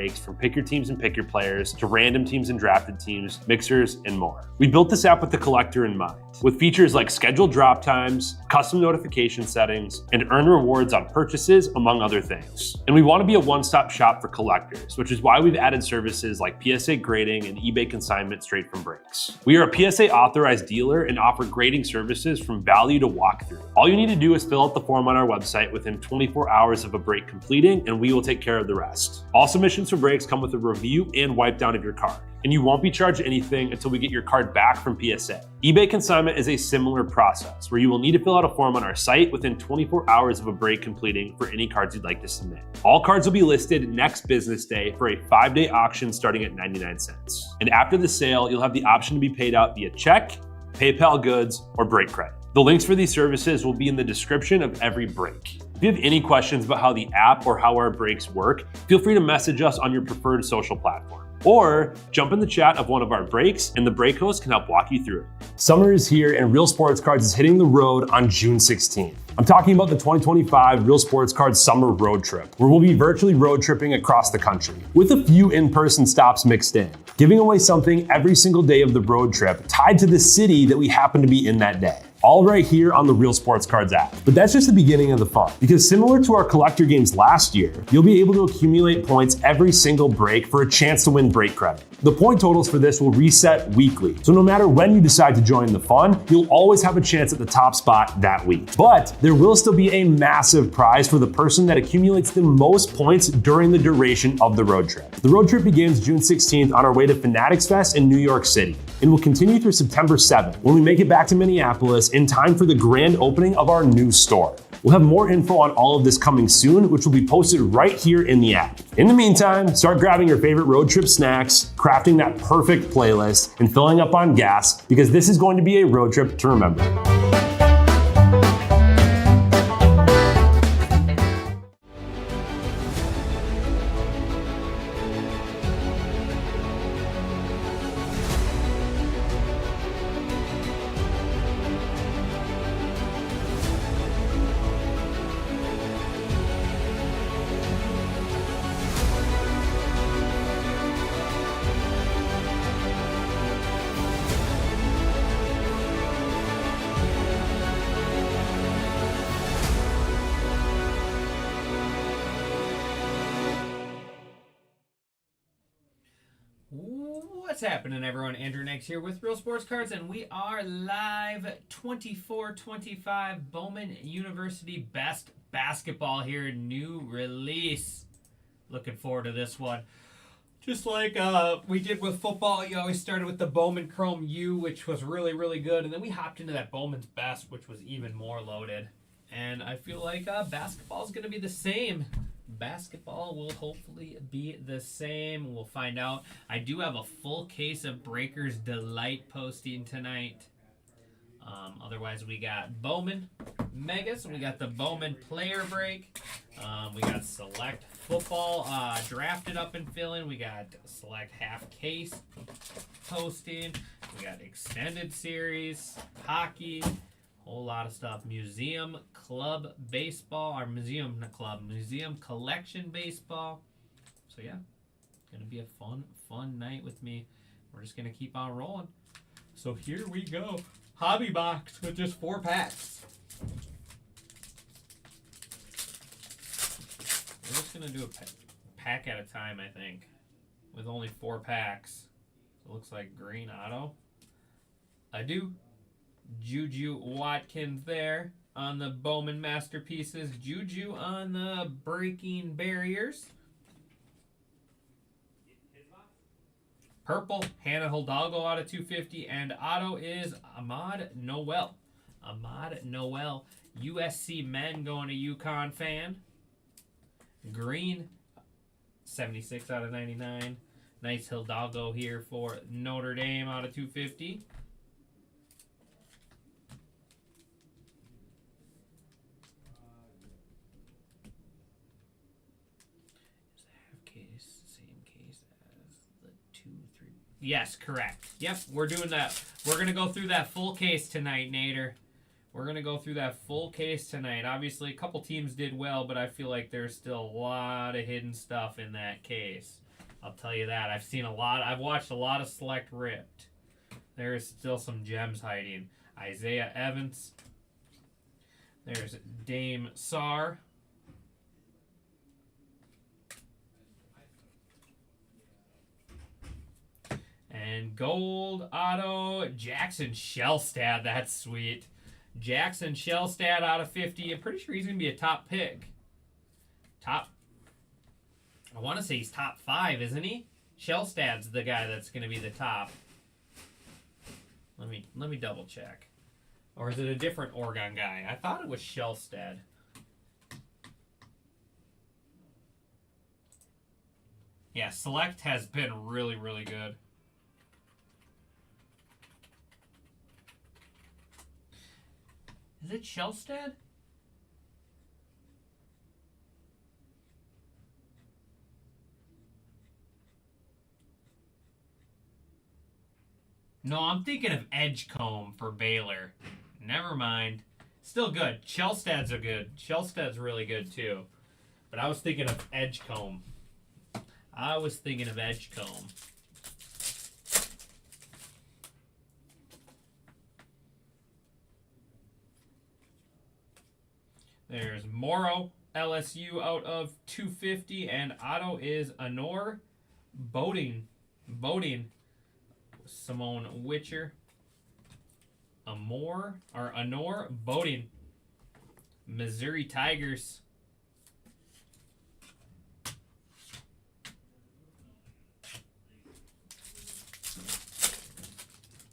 breaks from pick your teams and pick your players to random teams and drafted teams, mixers, and more. We built this app with the collector in mind, with features like scheduled drop times, custom notification settings, and earn rewards on purchases, among other things. And we want to be a one-stop shop for collectors, which is why we've added services like PSA grading and eBay consignment straight from breaks. We are a PSA authorized dealer and offer grading services from value to walkthrough. All you need to do is fill out the form on our website within 24 hours of a break completing, and we will take care of the rest. All submissions for breaks come with a review and wipe down of your card, and you won't be charged anything until we get your card back from PSA. eBay consignment is a similar process where you will need to fill out a form on our site within 24 hours of a break completing for any cards you'd like to submit. All cards will be listed next business day for a 5-day auction starting at 99 cents. And after the sale, you'll have the option to be paid out via check, PayPal goods, or break credit. The links for these services will be in the description of every break. If you have any questions about how the app or how our breaks work, feel free to message us on your preferred social platform. Or jump in the chat of one of our breaks and the break host can help walk you through it. Summer is here and Real Sports Cards is hitting the road on June 16th. I'm talking about the 2025 Real Sports Cards Summer Road Trip, where we'll be virtually road tripping across the country, with a few in-person stops mixed in, giving away something every single day of the road trip tied to the city that we happen to be in that day. All right here on the Real Sports Cards app. But that's just the beginning of the fun, because similar to our collector games last year, you'll be able to accumulate points every single break for a chance to win break credit. The point totals for this will reset weekly, so no matter when you decide to join the fun, you'll always have a chance at the top spot that week. But there will still be a massive prize for the person that accumulates the most points during the duration of the road trip. The road trip begins June 16th on our way to Fanatics Fest in New York City, and will continue through September 7th when we make it back to Minneapolis in time for the grand opening of our new store. We'll have more info on all of this coming soon, which will be posted right here in the app. In the meantime, start grabbing your favorite road trip snacks, crafting that perfect playlist, and filling up on gas, because this is going to be a road trip to remember. What's happening, everyone? Andrew Nex here with Real Sports Cards, and we are live 24-25 Bowman University Best Basketball here, new release. Looking forward to this one. Just like we did with football, you always started with the Bowman Chrome U, which was really, really good, and then we hopped into that Bowman's Best, which was even more loaded. And I feel like basketball is going to be the same. Basketball will hopefully be the same. We'll find out. I do have a full case of Breakers Delight posting tonight. Otherwise, we got Bowman Megas. We got the Bowman Player Break. We got Select Football drafted up and filling. We got Select Half Case posting. We got Extended Series, Hockey. Whole lot of stuff. Museum Club Baseball, or Museum Collection Baseball. So yeah, gonna be a fun night with me. We're just gonna keep on rolling. So here we go. Hobby box with just 4 packs. We're just gonna do a pack at a time, I think, with only 4 packs. So it looks like green auto. I do. Juju Watkins there on the Bowman Masterpieces. Juju on the Breaking Barriers. Purple, Hannah Hidalgo out of 250. And auto is Ahmad Noel. Ahmad Noel, USC men going to UConn fan. Green, 76 out of 99. Nice Hidalgo here for Notre Dame out of 250. Yes, correct. Yep, we're doing that. We're going to go through that full case tonight, Nader. We're going to go through that full case tonight. Obviously, a couple teams did well, but I feel like there's still a lot of hidden stuff in that case. I'll tell you that. I've watched a lot of Select Ripped. There is still some gems hiding. Isaiah Evans. There's Dame Sarr. And gold auto Jackson Shellstad. That's sweet. Jackson Shellstad out of 50. I'm pretty sure he's going to be a top pick. I want to say he's top 5, isn't he? Shellstad's the guy that's going to be the top. Let me double check. Or is it a different Oregon guy? I thought it was Shellstad. Yeah, Select has been really, really good. Is it Shellstad? No, I'm thinking of Edgecombe for Baylor. Never mind. Still good. Shellstad's a good. Shellstad's really good too. But I was thinking of Edgecombe. There's Morrow, LSU out of 250, and auto is Honor Boating. Simone Witcher. Honor Boating. Missouri Tigers.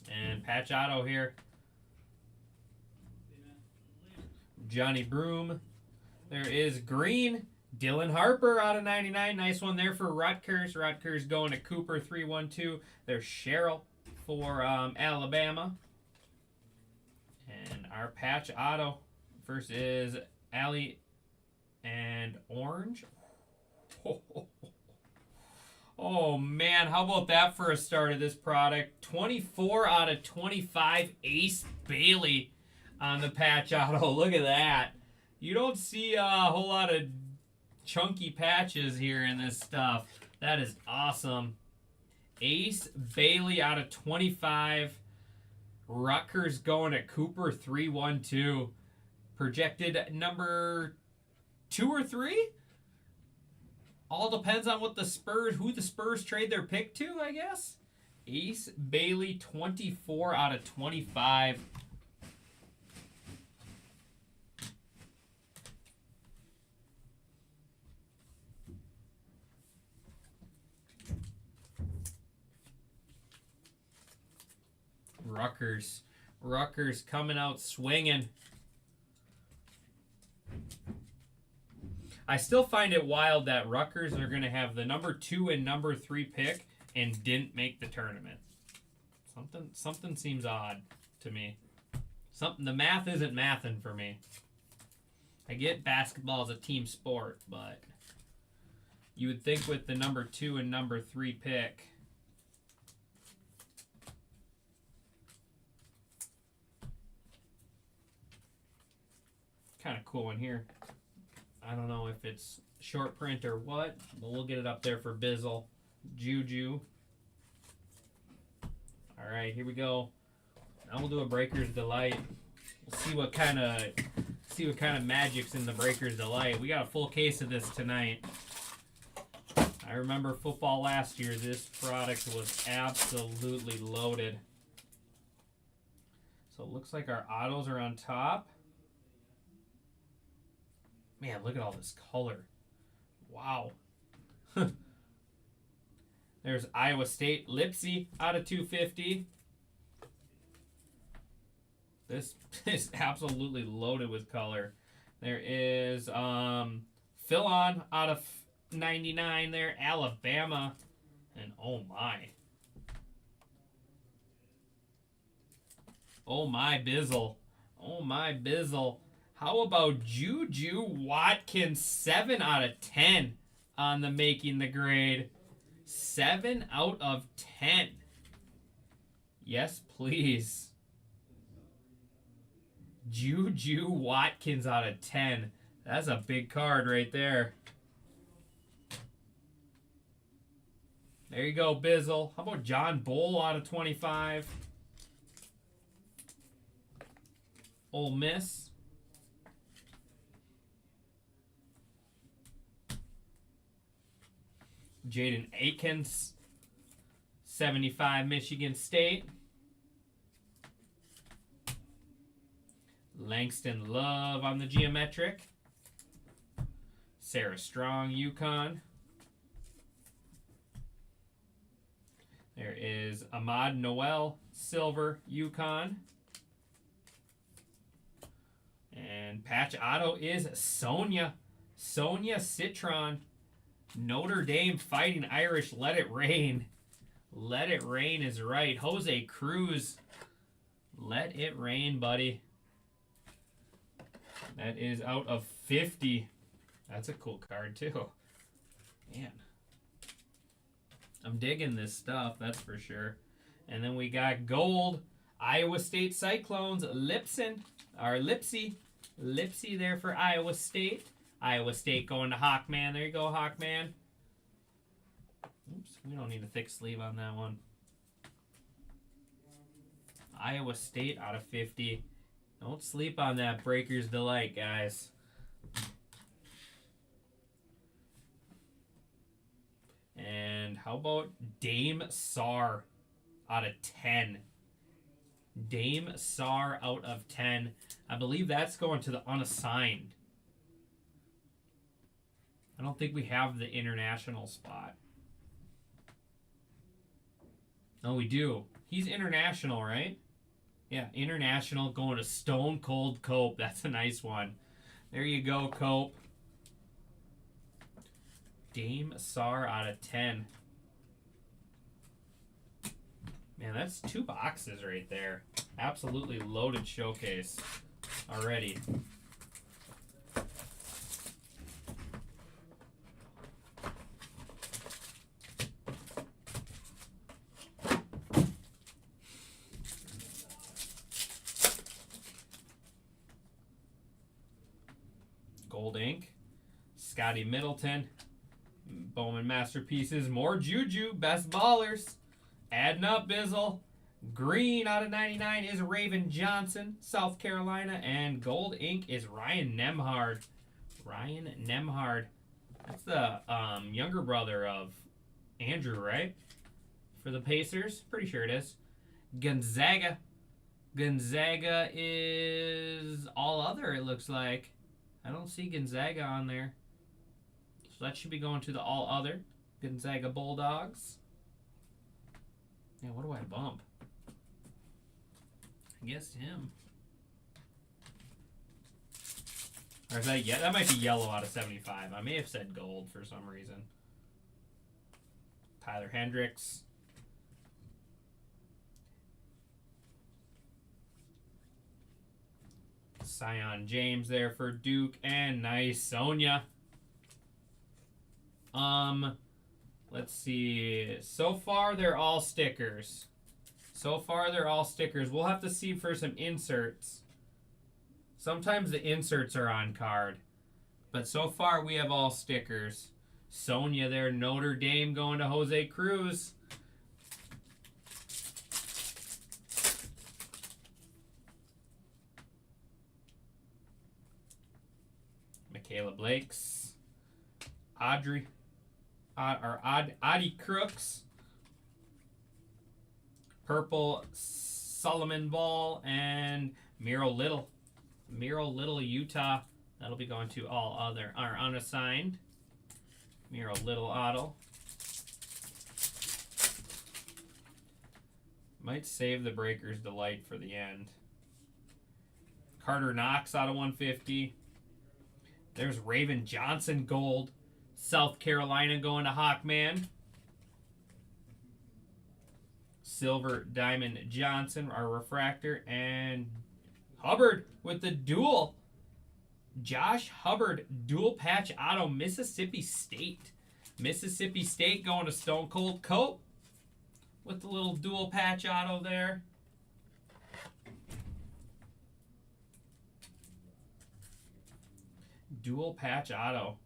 And patch auto here. Johnny Broom. There is green. Dylan Harper out of 99. Nice one there for Rutgers. Rutgers going to Cooper 312. There's Cheryl for Alabama. And our patch auto first is Allie and Orange. Oh man, how about that for a start of this product? 24 out of 25 Ace Bailey on the patch auto. Look at that. You don't see a whole lot of chunky patches here in this stuff. That is awesome. Ace Bailey out of 25. Rutgers going to Cooper 312. Projected number 2 or 3? All depends on what who the Spurs trade their pick to, I guess. Ace Bailey 24 out of 25. Rutgers coming out swinging. I still find it wild that Rutgers are going to have the number 2 and number 3 pick and didn't make the tournament. Something seems odd to me. The math isn't mathin' for me. I get basketball is a team sport, but you would think with the number 2 and number 3 pick. Kind of cool one here. I don't know if it's short print or what, but we'll get it up there for Bizzle. Juju. All right, here we go. Now we'll do a Breaker's Delight. We'll see what kind of magic's in the Breaker's Delight. We got a full case of this tonight. I remember football last year. This product was absolutely loaded. So it looks like our autos are on top. Man, look at all this color. Wow. There's Iowa State. Lipsy out of 250. This is absolutely loaded with color. There is Philon out of 99 there. Alabama. And oh my. Oh my Bizzle. Oh my Bizzle. How about Juju Watkins, 7 out of 10 on the making the grade. 7 out of 10. Yes, please. Juju Watkins out of 10. That's a big card right there. There you go, Bizzle. How about John Bull out of 25? Ole Miss. Jaden Akins, 75, Michigan State. Langston Love on the geometric. Sarah Strong, UConn. There is Ahmad Noel, silver, UConn. And patch auto is Sonia Citron, Notre Dame Fighting Irish. Let it rain. Let it rain is right. Jose Cruz. Let it rain, buddy. That is out of 50. That's a cool card, too. Man. I'm digging this stuff, that's for sure. And then we got gold. Iowa State Cyclones. Lipsy there for Iowa State. Iowa State going to Hawkman. There you go, Hawkman. Oops, we don't need a thick sleeve on that one. Iowa State out of 50. Don't sleep on that Breaker's Delight, guys. And how about Dame Sarr out of 10? Dame Sarr out of 10. I believe that's going to the unassigned. I don't think we have the international spot. No, we do. He's international, right? Yeah, international going to Stone Cold Cope. That's a nice one. There you go, Cope. Dame Sarr out of 10. Man, that's 2 boxes right there. Absolutely loaded showcase already. Gold ink. Scotty Middleton. Bowman Masterpieces. More Juju. Best ballers. Adding up, Bizzle. Green out of 99 is Raven Johnson, South Carolina. And gold ink is Ryan Nemhard. Ryan Nemhard. That's the younger brother of Andrew, right? For the Pacers. Pretty sure it is. Gonzaga. Gonzaga is all other, it looks like. I don't see Gonzaga on there. So that should be going to the all other. Gonzaga Bulldogs. Yeah, what do I bump? I guess him. Or is that, yeah, that might be yellow out of 75. I may have said gold for some reason. Tyler Hendricks. Sion James there for Duke. And nice Sonia. Let's see. So far, they're all stickers. We'll have to see for some inserts. Sometimes the inserts are on card. But so far, we have all stickers. Sonia there, Notre Dame going to Jose Cruz. Michaela Blakes. Audie Crooks. Purple Solomon Ball and Miro Little. Utah. That'll be going to all other or unassigned. Miro Little auto. Might save the Breaker's Delight for the end. Carter Knox out of 150. There's Raven Johnson gold. South Carolina going to Hawkman. Silver Diamond Johnson, our refractor. And Hubbard with the dual. Josh Hubbard, dual patch auto, Mississippi State. Mississippi State going to Stone Cold Cope with the little dual patch auto there. Dual patch auto.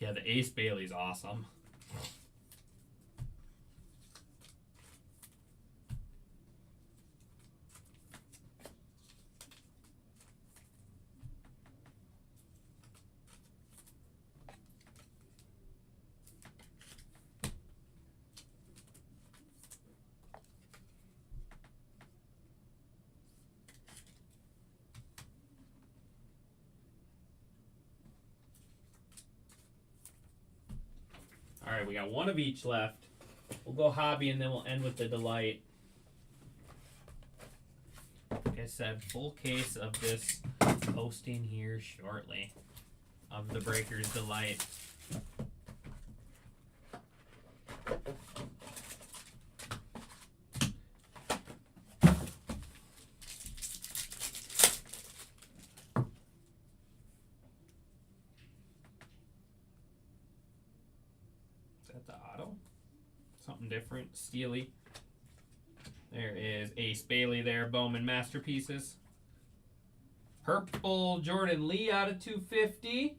Yeah, the Ace Bailey's awesome. All right, we got one of each left. We'll go hobby and then we'll end with the delight. Like I said, full case of this posting here shortly of the Breakers Delight. The auto, something different, steely. There is Ace Bailey there, Bowman Masterpieces. Purple Jordan Lee out of 250,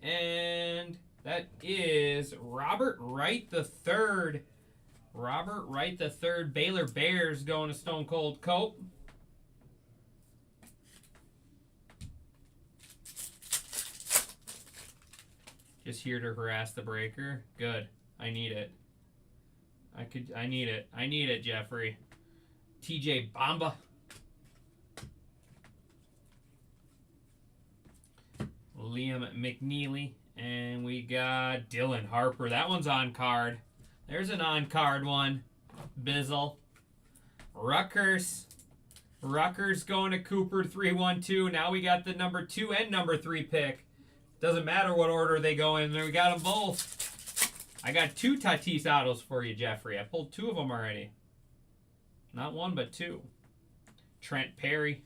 and that is Robert Wright the Third. Robert Wright the Third, Baylor Bears going to Stone Cold Cope. Just here to harass the breaker. Good. I need it. I need it. I need it, Jeffrey. TJ Bamba. Liam McNeely. And we got Dylan Harper. That one's on card. There's an on card one. Bizzle. Rutgers. Rutgers going to Cooper 312. Now we got the number 2 and number 3 pick. Doesn't matter what order they go in. We got them both. I got 2 Tatis autos for you, Jeffrey. I pulled 2 of them already. Not 1, but 2. Trent Perry.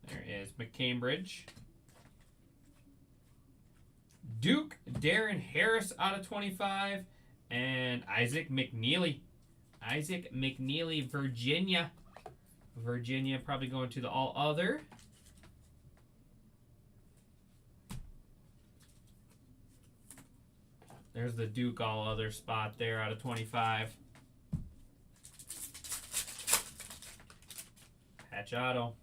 There is McCambridge. Duke Darren Harris out of 25. And Isaac McNeely. Isaac McNeely, Virginia. Virginia probably going to the all other. There's the Duke all other spot there out of 25. Patch auto.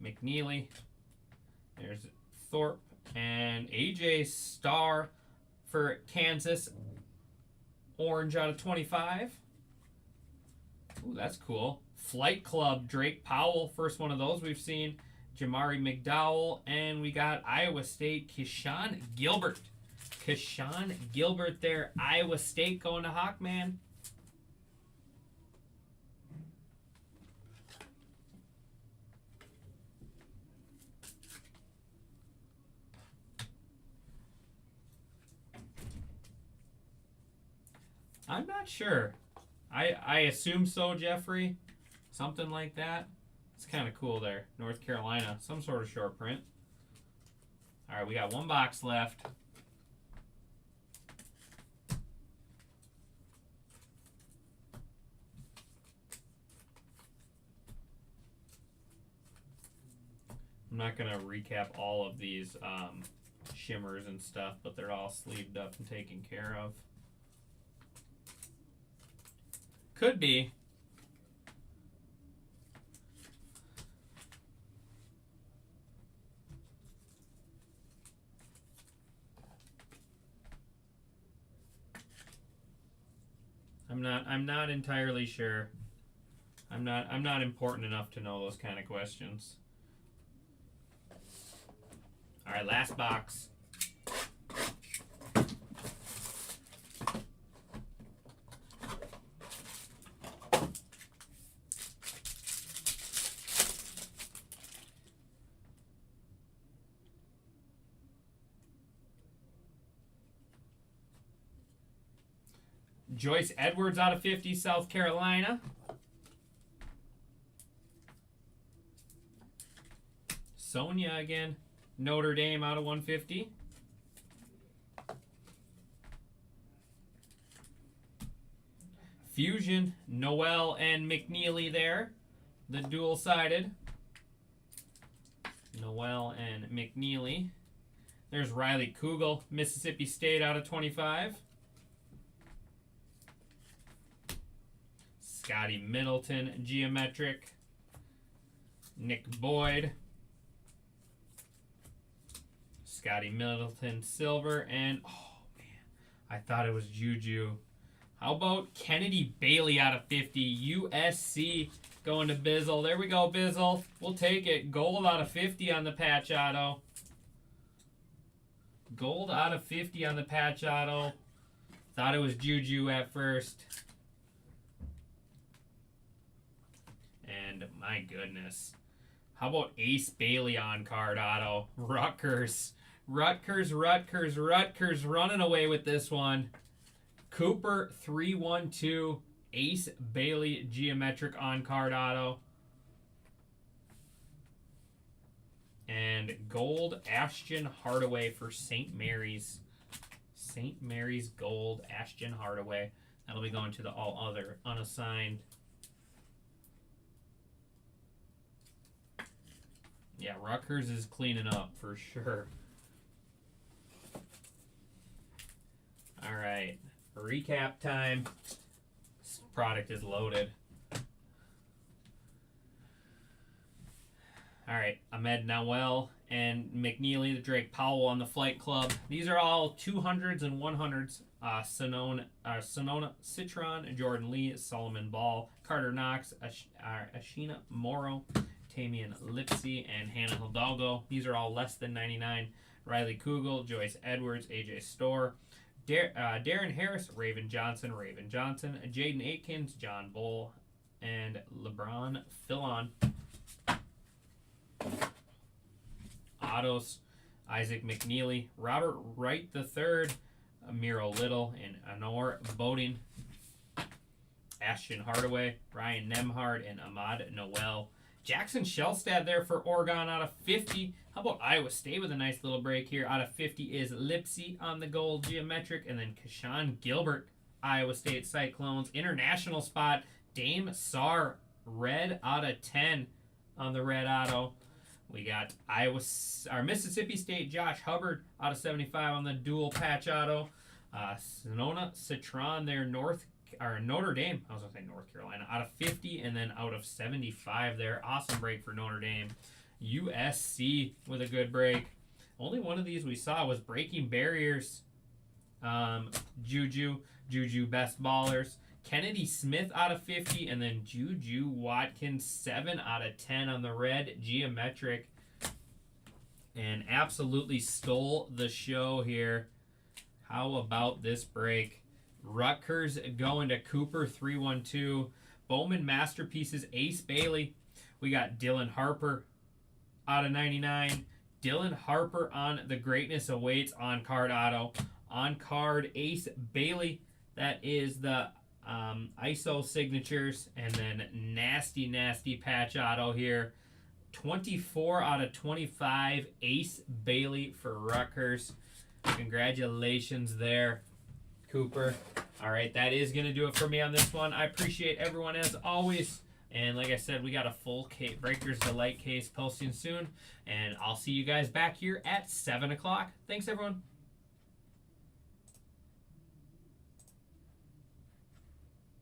McNeely. There's Thorpe and AJ Starr for Kansas. Orange out of 25. Ooh, that's cool. Flight Club, Drake Powell. First one of those we've seen. Jamari McDowell. And we got Iowa State, Keyshawn Gilbert. Keyshawn Gilbert there. Iowa State going to Hawkman. I'm not sure. I assume so, Jeffrey. Something like that. It's kind of cool there. North Carolina. Some sort of short print. All right, we got 1 box left. I'm not going to recap all of these shimmers and stuff, but they're all sleeved up and taken care of. Could be. I'm not entirely sure. I'm not important enough to know those kind of questions. All right, last box. Joyce Edwards out of 50, South Carolina. Sonia again, Notre Dame out of 150. Fusion, Noel and McNeely there. The dual-sided. Noel and McNeely. There's Riley Kugel, Mississippi State out of 25. Scotty Middleton, geometric. Nick Boyd. Scotty Middleton, silver. And, oh, man, I thought it was Juju. How about Kennedy Bailey out of 50? USC going to Bizzle. There we go, Bizzle. We'll take it. Gold out of 50 on the patch auto. Gold out of 50 on the patch auto. Thought it was Juju at first. And my goodness. How about Ace Bailey on card auto? Rutgers running away with this one. Cooper 312. Ace Bailey geometric on card auto. And gold Ashton Hardaway for St. Mary's. St. Mary's gold Ashton Hardaway. That'll be going to the all other unassigned. Yeah, Rutgers is cleaning up for sure. All right, recap time. This product is loaded. All right, Ahmed Nawel and McNeely, the Drake Powell on the Flight Club. These are all 200s and 100s. Sonona Citron, Jordan Lee, Solomon Ball, Carter Knox, Ashina Morrow, Tamian Lipsy, and Hannah Hidalgo. These are all less than 99. Riley Kugel, Joyce Edwards, AJ Storr, Darren Harris, Raven Johnson, Jaden Aikens, John Bull, and LeBron Fillon. Autos, Isaac McNeely, Robert Wright III, Miro Little, and Honor Boding. Ashton Hardaway, Ryan Nemhard, and Ahmad Noel. Jackson Shellstad there for Oregon out of 50. How about Iowa State with a nice little break here? Out of 50 is Lipsy on the gold geometric. And then Kashawn Gilbert, Iowa State Cyclones. International spot, Dame Sarr, red out of 10 on the red auto. We got Mississippi State Josh Hubbard out of 75 on the dual patch auto. Sonona Citron there, Notre Dame, I was going to say North Carolina, out of 50 and then out of 75 there. Awesome break for Notre Dame. USC with a good break. Only one of these we saw was breaking barriers. Juju best ballers. Kennedy Smith out of 50 and then Juju Watkins 7 out of 10 on the red geometric. And absolutely stole the show here. How about this break? Rutgers going to Cooper 312. Bowman Masterpieces Ace Bailey. We got Dylan Harper out of 99. Dylan Harper on the Greatness Awaits on card auto. On card Ace Bailey. That is the ISO signatures. And then nasty patch auto here. 24 out of 25 Ace Bailey for Rutgers. Congratulations there, Cooper. All right, that is going to do it for me on this one. I appreciate everyone as always. And like I said, we got a full Breakers Delight case posting soon. And I'll see you guys back here at 7 o'clock. Thanks, everyone.